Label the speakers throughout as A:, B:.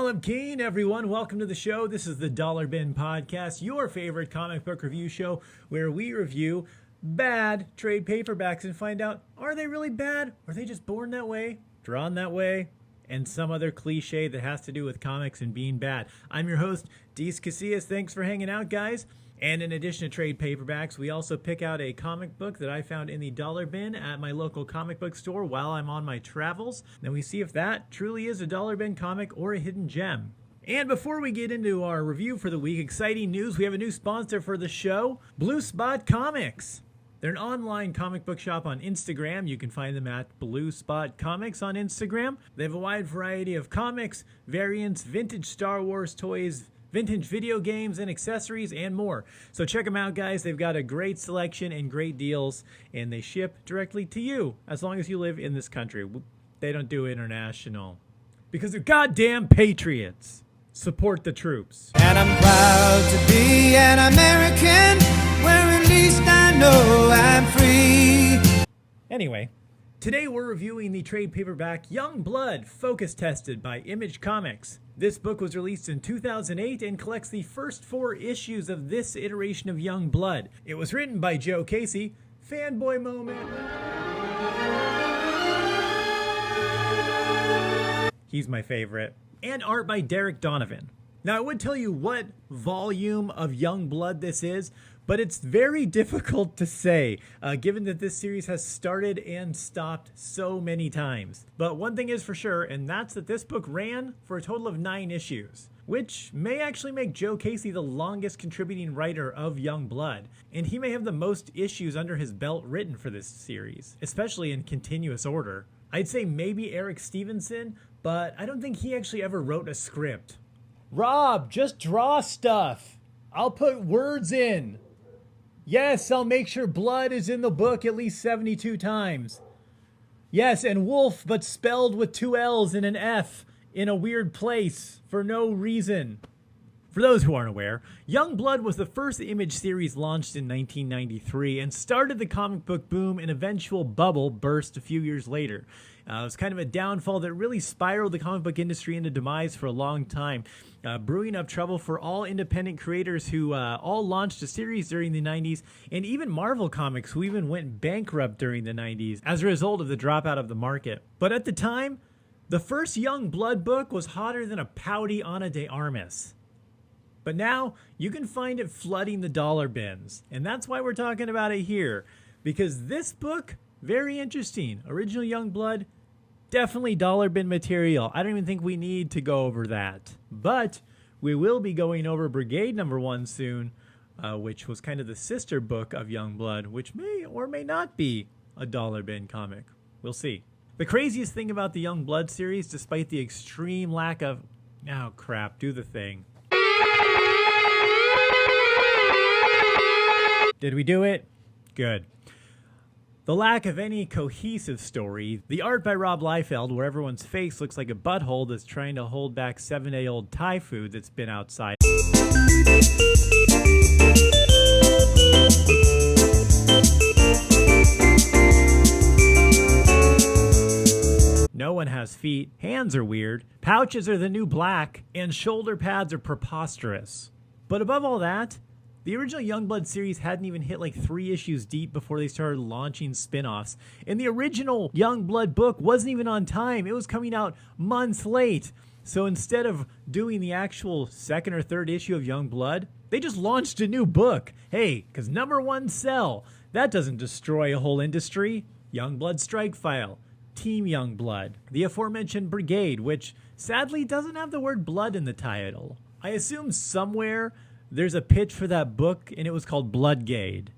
A: Colin Keene, everyone. Welcome to the show. This is the Dollar Bin Podcast, your favorite comic book review show where we review bad trade paperbacks and find out, are they really bad? Or are they just born that way, drawn that way, and some other cliche that has to do with comics and being bad. I'm your host, Deece. Thanks for hanging out, guys. And in addition to trade paperbacks, we also pick out a comic book that I found in the dollar bin at my local comic book store while I'm on my travels. Then we see if that truly is a dollar bin comic or a hidden gem. And before we get into our review for the week, exciting news. We have a new sponsor for the show, Blue Spot Comics. They're an online comic book shop on Instagram. You can find them at Blue Spot Comics on Instagram. They have a wide variety of comics, variants, vintage Star Wars toys, vintage video games and accessories, and more. So check them out, guys. They've got a great selection and great deals, and they ship directly to you as long as you live in this country. They don't do international because they're goddamn patriots. Support the troops.
B: And I'm proud to be an American, where at least I know I'm free.
A: Anyway, today we're reviewing the trade paperback Youngblood, focus tested by Image Comics. This book was released in 2008 and collects the first 4 issues of this iteration of Youngblood. It was written by Joe Casey. Fanboy moment. He's my favorite. And art by Derek Donovan. Now, I would tell you what volume of Youngblood this is, but it's very difficult to say, given that this series has started and stopped so many times. But one thing is for sure, and that's that this book ran for a total of 9 issues, which may actually make Joe Casey the longest contributing writer of Youngblood, and he may have the most issues under his belt written for this series, especially in continuous order. I'd say maybe Eric Stevenson, but I don't think he actually ever wrote a script. Rob, just draw stuff. I'll put words in. Yes, I'll make sure blood is in the book at least 72 times. Yes, and wolf, but spelled with 2 L's and an F in a weird place for no reason. For those who aren't aware, Youngblood was the first Image series launched in 1993 and started the comic book boom. An eventual bubble burst a few years later. It was kind of a downfall that really spiraled the comic book industry into demise for a long time, brewing up trouble for all independent creators who all launched a series during the 90s, and even Marvel Comics, who even went bankrupt during the 90s as a result of the dropout of the market. But at the time, the first Youngblood book was hotter than a pouty Ana de Armas. But now, you can find it flooding the dollar bins, and that's why we're talking about it here, because this book, very interesting. Original Youngblood, definitely dollar bin material. I don't even think we need to go over that. But we will be going over Brigade #1 soon, which was kind of the sister book of Youngblood, which may or may not be a dollar bin comic. We'll see. The craziest thing about the Youngblood series, despite the extreme lack of... Oh, crap. Do the thing. Did we do it? Good. The lack of any cohesive story, the art by Rob Liefeld, where everyone's face looks like a butthole that's trying to hold back 7-day-old Thai food that's been outside. No one has feet, hands are weird, pouches are the new black, and shoulder pads are preposterous. But above all that, the original Youngblood series hadn't even hit like 3 issues deep before they started launching spin-offs. And the original Youngblood book wasn't even on time. It was coming out months late. So instead of doing the actual 2nd or 3rd issue of Youngblood, they just launched a new book. Hey, because #1 sell. That doesn't destroy a whole industry. Youngblood Strike File, Team Youngblood, the aforementioned Brigade, which sadly doesn't have the word blood in the title. I assume somewhere there's a pitch for that book, and it was called Bloodgade.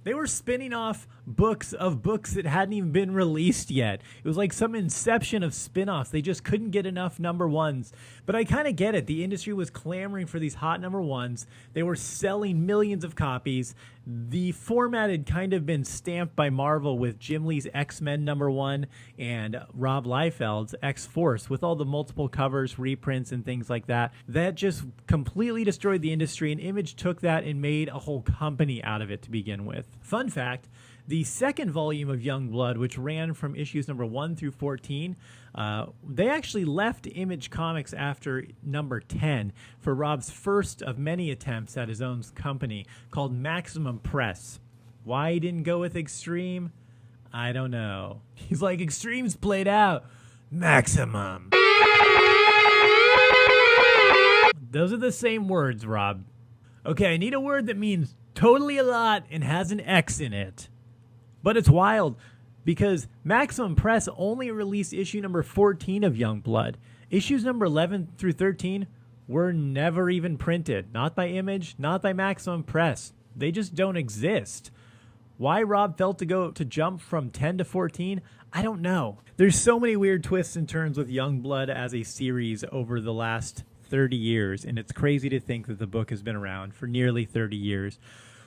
A: They were spinning off books of books that hadn't even been released yet. It was like some inception of spin-offs. They just couldn't get enough #1s. But I kind of get it. The industry was clamoring for these hot #1s. They were selling millions of copies. The format had kind of been stamped by Marvel with Jim Lee's X-Men #1 and Rob Liefeld's X-Force with all the multiple covers, reprints, and things like that. That just completely destroyed the industry, and Image took that and made a whole company out of it to begin with. Fun fact, The second volume of Youngblood, which ran from issues number 1 through 14, they actually left Image Comics after number 10 for Rob's first of many attempts at his own company called Maximum Press. Why he didn't go with Extreme? I don't know. He's like, Extreme's played out. Maximum. Those are the same words, Rob. Okay, I need a word that means totally a lot and has an X in it. But it's wild because Maximum Press only released issue number 14 of Youngblood. Issues number 11 through 13 were never even printed. Not by Image, not by Maximum Press. They just don't exist. Why Rob felt to jump from 10 to 14, I don't know. There's so many weird twists and turns with Youngblood as a series over the last 30 years, and it's crazy to think that the book has been around for nearly 30 years.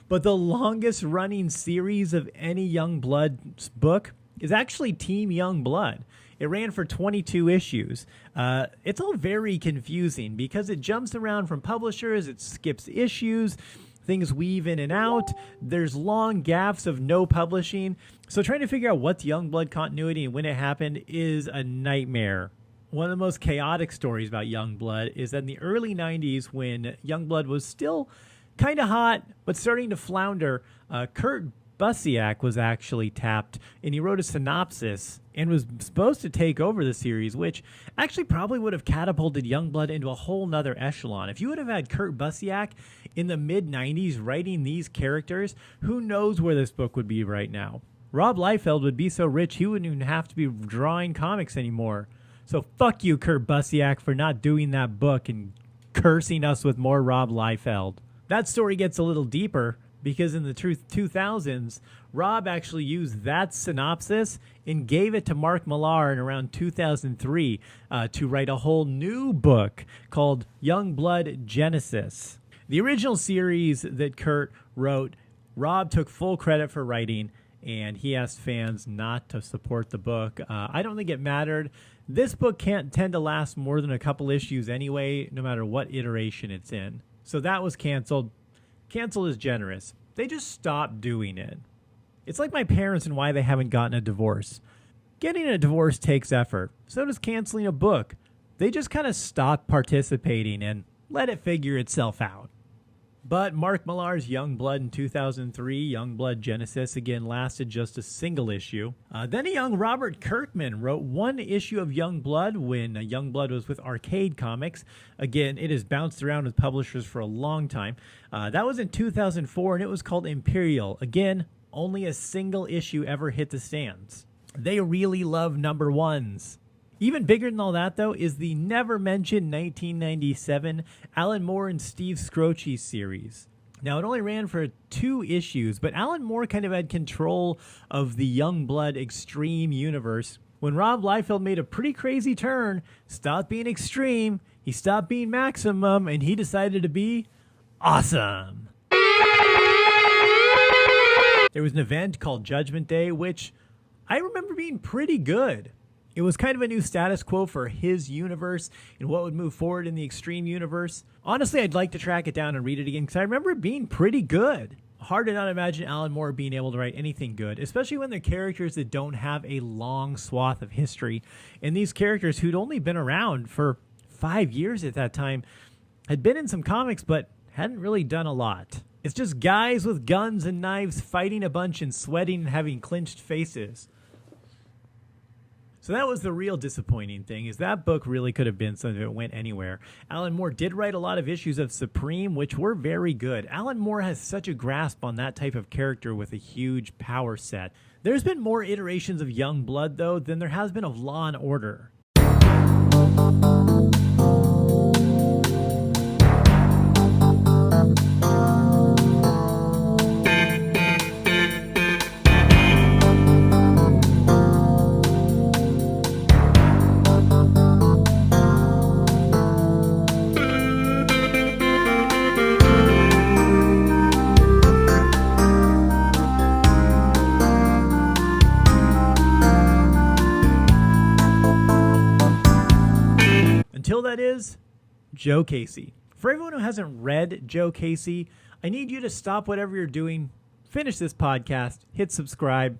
A: But the longest running series of any Youngblood book is actually Team Youngblood. It ran for 22 issues. It's all very confusing because it jumps around from publishers, it skips issues, things weave in and out. There's long gaps of no publishing. So trying to figure out what's Youngblood continuity and when it happened is a nightmare. One of the most chaotic stories about Youngblood is that in the early 90s, when Youngblood was still kind of hot but starting to flounder, Kurt Busiek was actually tapped, and he wrote a synopsis and was supposed to take over the series, which actually probably would have catapulted Youngblood into a whole nother echelon. If you would have had Kurt Busiek in the mid-90s writing these characters, who knows where this book would be right now. Rob Liefeld would be so rich he wouldn't even have to be drawing comics anymore. So fuck you, Kurt Busiek, for not doing that book and cursing us with more Rob Liefeld. That story gets a little deeper because in the 2000s, Rob actually used that synopsis and gave it to Mark Millar in around 2003 to write a whole new book called Youngblood Genesis. The original series that Kurt wrote, Rob took full credit for writing, and he asked fans not to support the book. I don't think it mattered. This book can't tend to last more than a couple issues anyway, no matter what iteration it's in. So that was canceled. Cancel is generous. They just stopped doing it. It's like my parents and why they haven't gotten a divorce. Getting a divorce takes effort. So does canceling a book. They just kind of stopped participating and let it figure itself out. But Mark Millar's Youngblood in 2003, Youngblood Genesis, again lasted just a single issue. Then a young Robert Kirkman wrote one issue of Youngblood when Youngblood was with Arcade Comics. Again, it has bounced around with publishers for a long time. That was in 2004, and it was called Imperial. Again, only a single issue ever hit the stands. They really love number ones. Even bigger than all that, though, is the never-mentioned 1997 Alan Moore and Steve Scroce series. Now, it only ran for 2 issues, but Alan Moore kind of had control of the Youngblood Extreme universe when Rob Liefeld made a pretty crazy turn, stopped being Extreme, he stopped being Maximum, and he decided to be awesome. There was an event called Judgment Day, which I remember being pretty good. It was kind of a new status quo for his universe and what would move forward in the Extreme universe. Honestly, I'd like to track it down and read it again because I remember it being pretty good. Hard to not imagine Alan Moore being able to write anything good, especially when they're characters that don't have a long swath of history. And these characters who'd only been around for 5 years at that time had been in some comics but hadn't really done a lot. It's just guys with guns and knives fighting a bunch and sweating and having clenched faces. So that was the real disappointing thing, is that book really could have been something that went anywhere. Alan Moore did write a lot of issues of Supreme, which were very good. Alan Moore has such a grasp on that type of character with a huge power set. There's been more iterations of Youngblood, though, than there has been of Law and Order. Until that is Joe Casey. For everyone who hasn't read Joe Casey, I need you to stop whatever you're doing, finish this podcast, hit subscribe,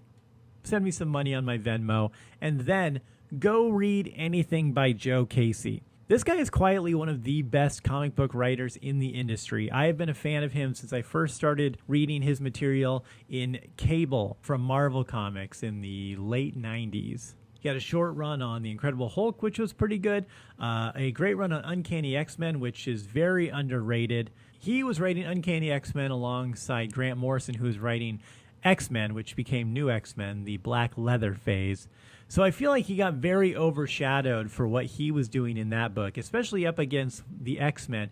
A: send me some money on my Venmo, and then go read anything by Joe Casey. This guy is quietly one of the best comic book writers in the industry. I have been a fan of him since I first started reading his material in Cable from Marvel Comics in the late 90s. He had a short run on The Incredible Hulk, which was pretty good. A great run on Uncanny X-Men, which is very underrated. He was writing Uncanny X-Men alongside Grant Morrison, who was writing X-Men, which became New X-Men, the Black Leather phase. So I feel like he got very overshadowed for what he was doing in that book, especially up against the X-Men,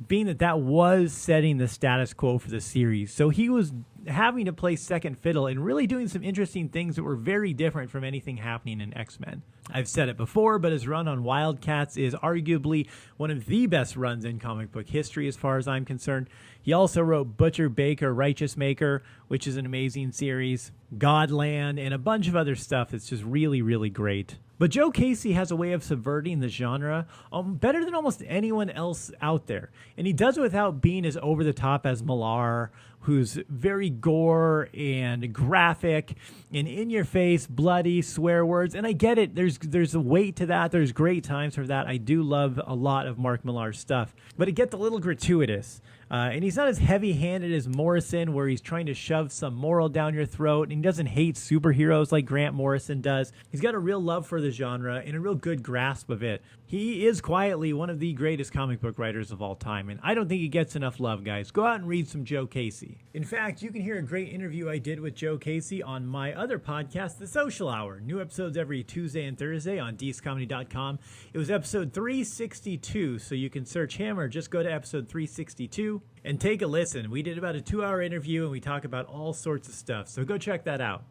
A: being that was setting the status quo for the series. So he was having to play second fiddle and really doing some interesting things that were very different from anything happening in X-Men. I've said it before, but his run on Wildcats is arguably one of the best runs in comic book history as far as I'm concerned. He also wrote Butcher Baker, Righteous Maker, which is an amazing series, Godland, and a bunch of other stuff that's just really, really great. But Joe Casey has a way of subverting the genre better than almost anyone else out there. And he does it without being as over the top as Millar, who's very gore and graphic and in your face, bloody, swear words. And I get it. There's a weight to that. There's great times for that. I do love a lot of Mark Millar's stuff. But it gets a little gratuitous. And he's not as heavy-handed as Morrison, where he's trying to shove some moral down your throat, and he doesn't hate superheroes like Grant Morrison does. He's got a real love for the genre and a real good grasp of it. He is quietly one of the greatest comic book writers of all time, and I don't think he gets enough love, guys. Go out and read some Joe Casey. In fact, you can hear a great interview I did with Joe Casey on my other podcast, The Social Hour. New episodes every Tuesday and Thursday on deececomedy.com. It was episode 362, so you can search him or just go to episode 362 and take a listen. We did about a 2-hour interview, and we talk about all sorts of stuff, so go check that out.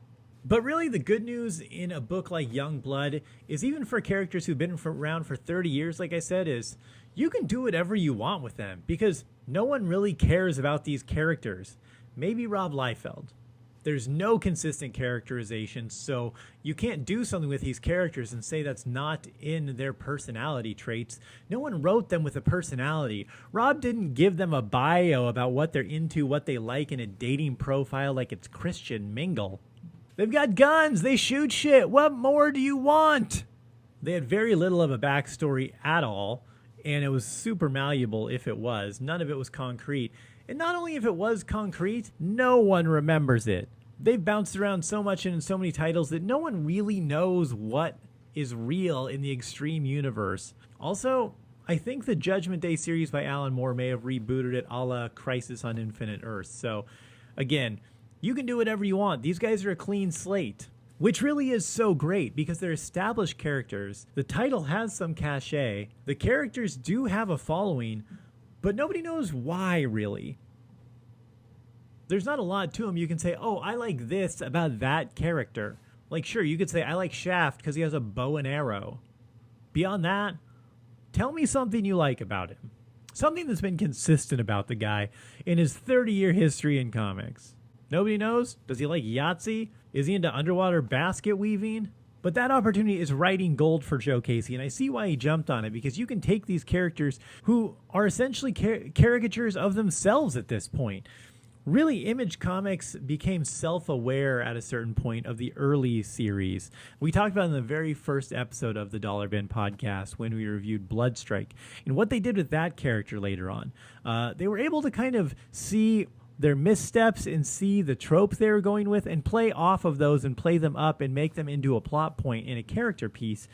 A: But really, the good news in a book like Youngblood is, even for characters who've been around for 30 years, like I said, is you can do whatever you want with them because no one really cares about these characters. Maybe Rob Liefeld. There's no consistent characterization, so you can't do something with these characters and say that's not in their personality traits. No one wrote them with a personality. Rob didn't give them a bio about what they're into, what they like in a dating profile like it's Christian Mingle. They've got guns. They shoot shit. What more do you want? They had very little of a backstory at all, and it was super malleable if it was. None of it was concrete. And not only if it was concrete, no one remembers it. They've bounced around so much and in so many titles that no one really knows what is real in the Extreme universe. Also, I think the Judgment Day series by Alan Moore may have rebooted it a la Crisis on Infinite Earths. So, again, you can do whatever you want. These guys are a clean slate, which really is so great because they're established characters. The title has some cachet. The characters do have a following, but nobody knows why, really. There's not a lot to them. You can say, oh, I like this about that character. Like, sure, you could say, I like Shaft because he has a bow and arrow. Beyond that, tell me something you like about him. Something that's been consistent about the guy in his 30-year history in comics. Nobody knows? Does he like Yahtzee? Is he into underwater basket weaving? But that opportunity is writing gold for Joe Casey, and I see why he jumped on it, because you can take these characters who are essentially caricatures of themselves at this point. Really, Image Comics became self-aware at a certain point of the early series. We talked about it in the very first episode of the Dollar Bin podcast when we reviewed Bloodstrike, and what they did with that character later on. They were able to kind of see their missteps and see the tropes they were going with and play off of those and play them up and make them into a plot point in a character piece,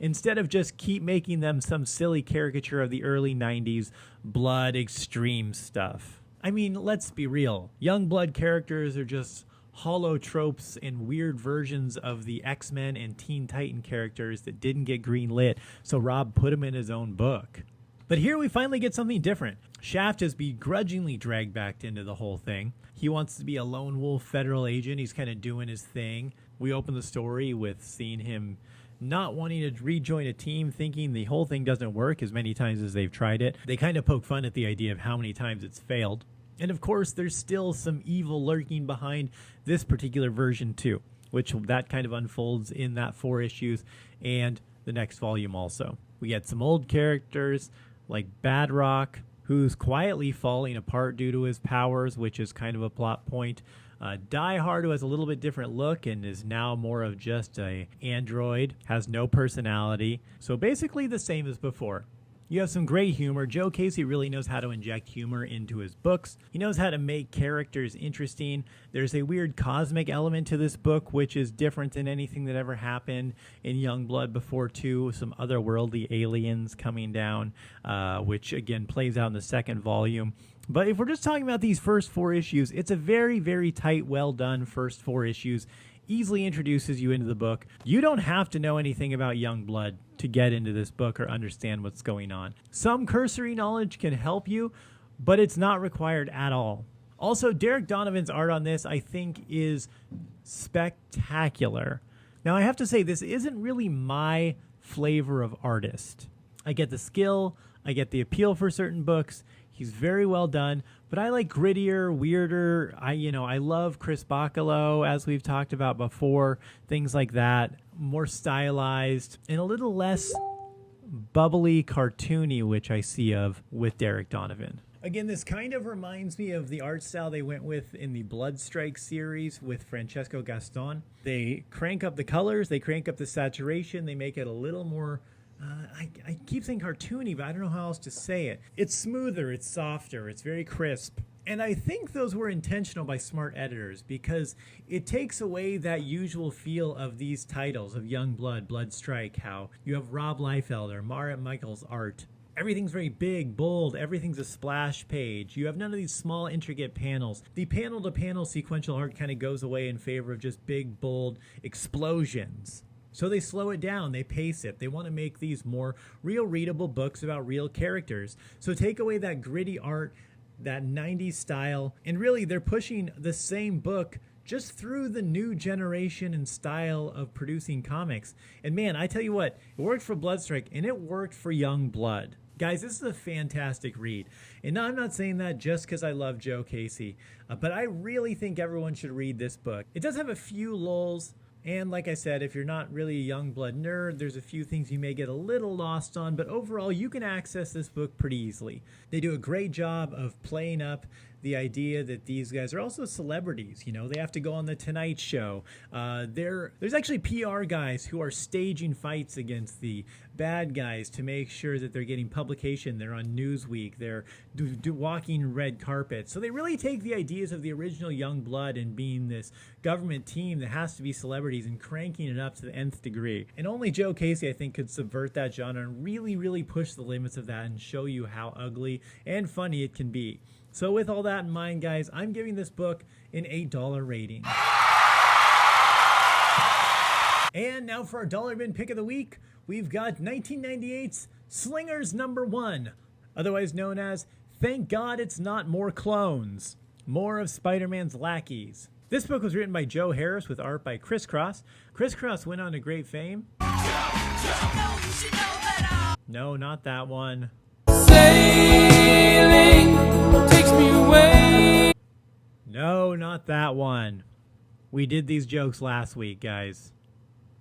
A: instead of just keep making them some silly caricature of the early 90s blood extreme stuff. I mean, let's be real. Youngblood characters are just hollow tropes and weird versions of the X-Men and Teen Titan characters that didn't get greenlit, so Rob put them in his own book. But here we finally get something different. Shaft is begrudgingly dragged back into the whole thing. He wants to be a lone wolf federal agent. He's kind of doing his thing. We open the story with seeing him not wanting to rejoin a team, thinking the whole thing doesn't work as many times as they've tried it. They kind of poke fun at the idea of how many times it's failed. And of course, there's still some evil lurking behind this particular version too, which that kind of unfolds in that 4 issues and the next volume also. We get some old characters like Badrock, who's quietly falling apart due to his powers, which is kind of a plot point. Die Hard, who has a little bit different look and is now more of just a android, has no personality. So basically the same as before. You have some great humor. Joe Casey really knows how to inject humor into his books. He knows how to make characters interesting. There's a weird cosmic element to this book, which is different than anything that ever happened in Youngblood before, too. Some otherworldly aliens coming down, which, again, plays out in the second volume. But if we're just talking about these first 4 issues, it's a very, very tight, well-done first 4 issues. Easily introduces you into the book. You don't have to know anything about Youngblood to get into this book or understand what's going on. Some cursory knowledge can help you, but it's not required at all. Also, Derek Donovan's art on this, I think, is spectacular. Now, I have to say, this isn't really my flavor of artist. I get the skill, I get the appeal for certain books. He's very well done, but I like grittier, weirder. I love Chris Bacalo, as we've talked about before, things like that. More stylized and a little less bubbly, cartoony, which I see of with Derek Donovan. Again, this kind of reminds me of the art style they went with in the Bloodstrike series with Francesco Gaston. They crank up the colors, they crank up the saturation, they make it a little more... I keep saying cartoony, but I don't know how else to say it. It's smoother, it's softer, it's very crisp. And I think those were intentional by smart editors because it takes away that usual feel of these titles of Youngblood, Bloodstrike, how you have Rob Liefeld or Marit Michaels' art. Everything's very big, bold, everything's a splash page. You have none of these small, intricate panels. The panel-to-panel sequential art kind of goes away in favor of just big, bold explosions. So they slow it down, they pace it. They want to make these more real readable books about real characters. So take away that gritty art, that 90s style, and really they're pushing the same book just through the new generation and style of producing comics. And man, I tell you what, it worked for Bloodstrike and it worked for Youngblood. Guys, this is a fantastic read. And I'm not saying that just because I love Joe Casey, but I really think everyone should read this book. It does have a few lulls. And like I said, if you're not really a Youngblood nerd, there's a few things you may get a little lost on, but overall you can access this book pretty easily. They do a great job of playing up the idea that these guys are also celebrities. You know, they have to go on the Tonight Show. There's actually PR guys who are staging fights against the bad guys to make sure that they're getting publication. They're on Newsweek. They're walking red carpet. So they really take the ideas of the original Youngblood and being this government team that has to be celebrities and cranking it up to the nth degree. And only Joe Casey, I think, could subvert that genre and really, really push the limits of that and show you how ugly and funny it can be. So with all that in mind, guys, I'm giving this book an $8 rating. And now for our Dollar Bin Pick of the Week, we've got 1998's Slingers #1, otherwise known as Thank God It's Not More Clones, more of Spider-Man's lackeys. This book was written by Joe Harris with art by Chris Cross. Chris Cross went on to great fame. No, not that one.
B: Sailing takes me away.
A: No, not that one. We did these jokes last week, guys.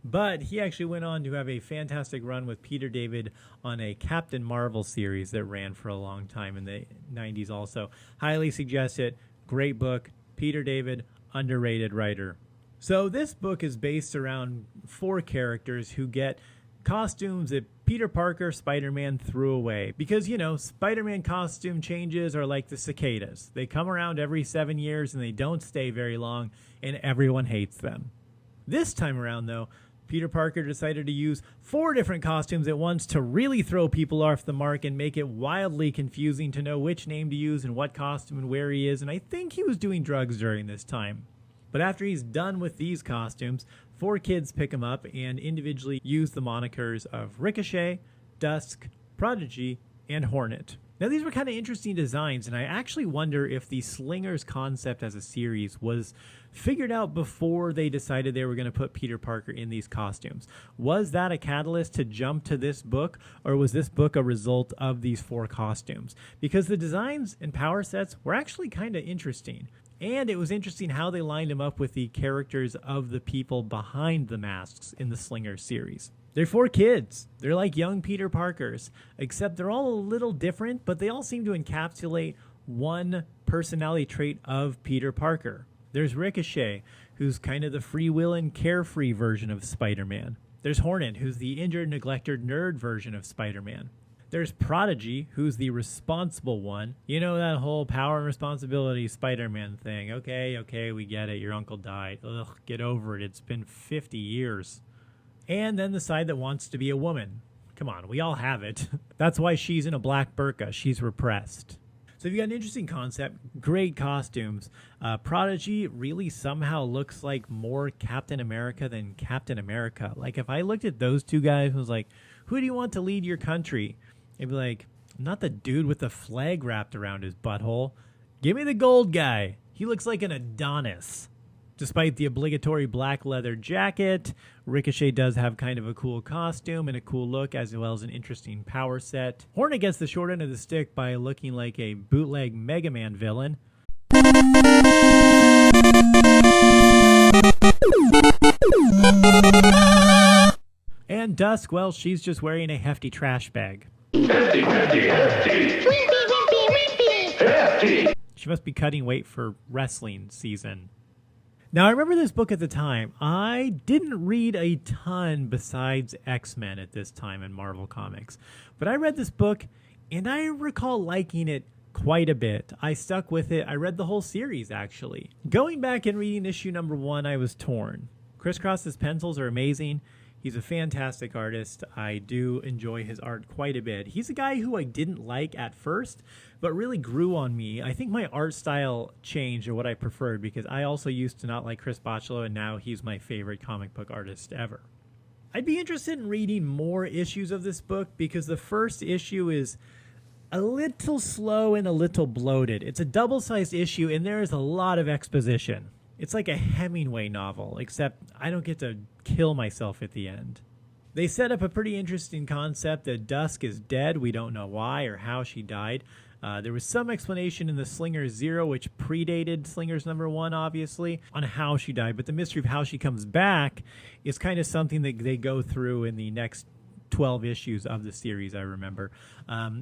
A: But he actually went on to have a fantastic run with Peter David on a Captain Marvel series that ran for a long time in the 90s also. Highly suggest it. Great book. Peter David, underrated writer. So this book is based around 4 characters who get costumes that Peter Parker, Spider-Man threw away. Because, you know, Spider-Man costume changes are like the cicadas. They come around every 7 years and they don't stay very long, and everyone hates them. This time around, though, Peter Parker decided to use 4 different costumes at once to really throw people off the mark and make it wildly confusing to know which name to use and what costume and where he is, and I think he was doing drugs during this time. But after he's done with these costumes, 4 kids pick him up and individually use the monikers of Ricochet, Dusk, Prodigy, and Hornet. Now, these were kind of interesting designs, and I actually wonder if the Slingers concept as a series was figured out before they decided they were going to put Peter Parker in these costumes. Was that a catalyst to jump to this book, or was this book a result of these 4 costumes? Because the designs and power sets were actually kind of interesting. And it was interesting how they lined them up with the characters of the people behind the masks in the Slingers series. They're 4 kids. They're like young Peter Parkers, except they're all a little different, but they all seem to encapsulate one personality trait of Peter Parker. There's Ricochet, who's kind of the free will and carefree version of Spider-Man. There's Hornet, who's the injured, neglected nerd version of Spider-Man. There's Prodigy, who's the responsible one. You know that whole power and responsibility Spider-Man thing. Okay, we get it. Your uncle died. Ugh, get over it. It's been 50 years. And then the side that wants to be a woman. Come on, we all have it. That's why she's in a black burqa. She's repressed. So you've got an interesting concept, great costumes. Prodigy really somehow looks like more Captain America than Captain America. Like, if I looked at those two guys and was like, who do you want to lead your country? It'd be like, not the dude with the flag wrapped around his butthole. Give me the gold guy. He looks like an Adonis. Despite the obligatory black leather jacket, Ricochet does have kind of a cool costume and a cool look, as well as an interesting power set. Hornet gets the short end of the stick by looking like a bootleg Mega Man villain. And Dusk, well, she's just wearing a hefty trash bag.
C: Hefty.
A: She must be cutting weight for wrestling season. Now, I remember this book at the time. I didn't read a ton besides X-Men at this time in Marvel Comics. But I read this book, and I recall liking it quite a bit. I stuck with it. I read the whole series, actually. Going back and reading issue number 1, I was torn. Criss Cross's pencils are amazing. He's a fantastic artist. I do enjoy his art quite a bit. He's a guy who I didn't like at first, but really grew on me. I think my art style changed, or what I preferred, because I also used to not like Chris Bachalo, and now he's my favorite comic book artist ever. I'd be interested in reading more issues of this book, because the first issue is a little slow and a little bloated. It's a double-sized issue, and there is a lot of exposition. It's like a Hemingway novel, except I don't get to kill myself at the end. They set up a pretty interesting concept that Dusk is dead. We don't know why or how she died. There was some explanation in the Slingers 0, which predated Slingers number 1, obviously, on how she died. But the mystery of how she comes back is kind of something that they go through in the next 12 issues of the series, I remember.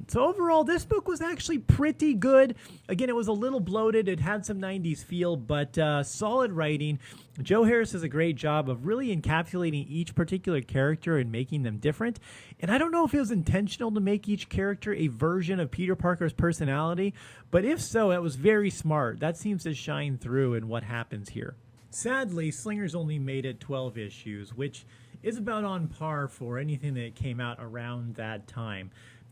A: So overall, this book was actually pretty good. Again, it was a little bloated. It had some 90s feel, but solid writing. Joe Harris does a great job of really encapsulating each particular character and making them different. And I don't know if it was intentional to make each character a version of Peter Parker's personality, but if so, it was very smart. That seems to shine through in what happens here. Sadly, Slingers only made it 12 issues, which is about on par for anything that came out around that time.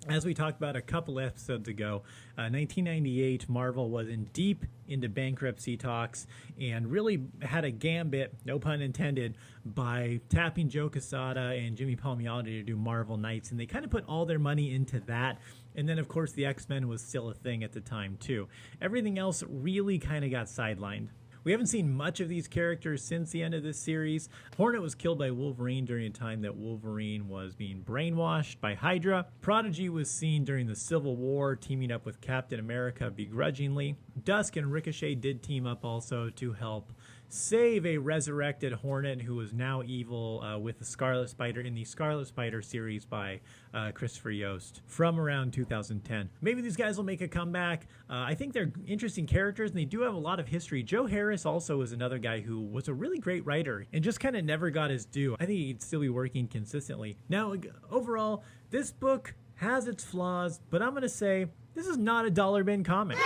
A: As we talked about a couple episodes ago, 1998, Marvel was deep into bankruptcy talks and really had a gambit, no pun intended, by tapping Joe Quesada and Jimmy Palmiotti to do Marvel Knights, and they kind of put all their money into that. And then, of course, the X-Men was still a thing at the time, too. Everything else really kind of got sidelined. We haven't seen much of these characters since the end of this series. Hornet was killed by Wolverine during a time that Wolverine was being brainwashed by Hydra. Prodigy was seen during the Civil War, teaming up with Captain America begrudgingly. Dusk and Ricochet did team up also to help save a resurrected Hornet who was now evil with the Scarlet Spider in the Scarlet Spider series by Christopher Yost from around 2010. Maybe these guys will make a comeback. I think they're interesting characters, and they do have a lot of history. Joe Harris also is another guy who was a really great writer and just kind of never got his due. I think he'd still be working consistently. Now, overall, this book has its flaws, but I'm going to say this is not a dollar bin comic.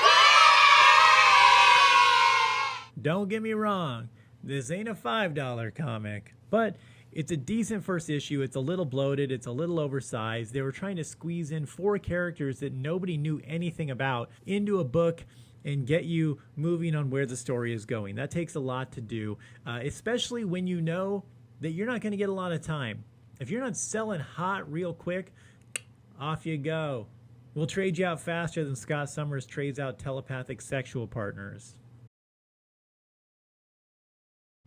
A: Don't get me wrong, this ain't a $5 comic, but it's a decent first issue. It's a little bloated. It's a little oversized. They were trying to squeeze in 4 characters that nobody knew anything about into a book and get you moving on where the story is going. That takes a lot to do, especially when you know that you're not going to get a lot of time. If you're not selling hot real quick, off you go. We'll trade you out faster than Scott Summers trades out telepathic sexual partners.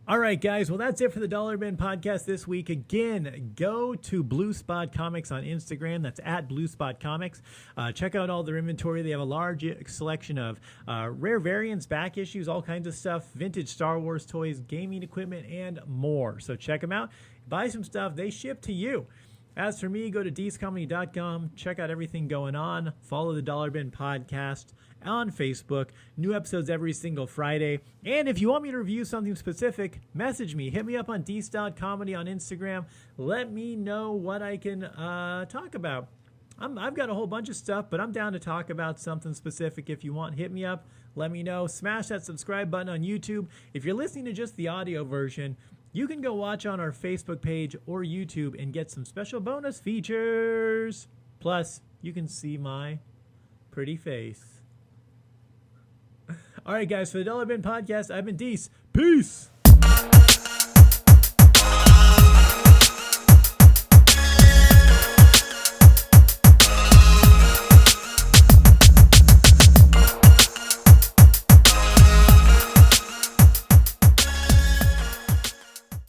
A: All right, guys. Well, that's it for the Dollar Bin Podcast this week. Again, go to Blue Spot Comics on Instagram. That's at Blue Spot Comics. Check out all their inventory. They have a large selection of rare variants, back issues, all kinds of stuff, vintage Star Wars toys, gaming equipment, and more. So check them out. Buy some stuff. They ship to you. As for me, go to deececomedy.com, check out everything going on, follow the Dollar Bin Podcast on Facebook, new episodes every single Friday, and if you want me to review something specific, message me, hit me up on deece.comedy on Instagram, let me know what I can talk about. I've got a whole bunch of stuff, but I'm down to talk about something specific. If you want, hit me up, let me know, smash that subscribe button on YouTube. If you're listening to just the audio version, you can go watch on our Facebook page or YouTube and get some special bonus features. Plus, you can see my pretty face. All right, guys, for the Dollar Bin Podcast, I've been Deece. Peace!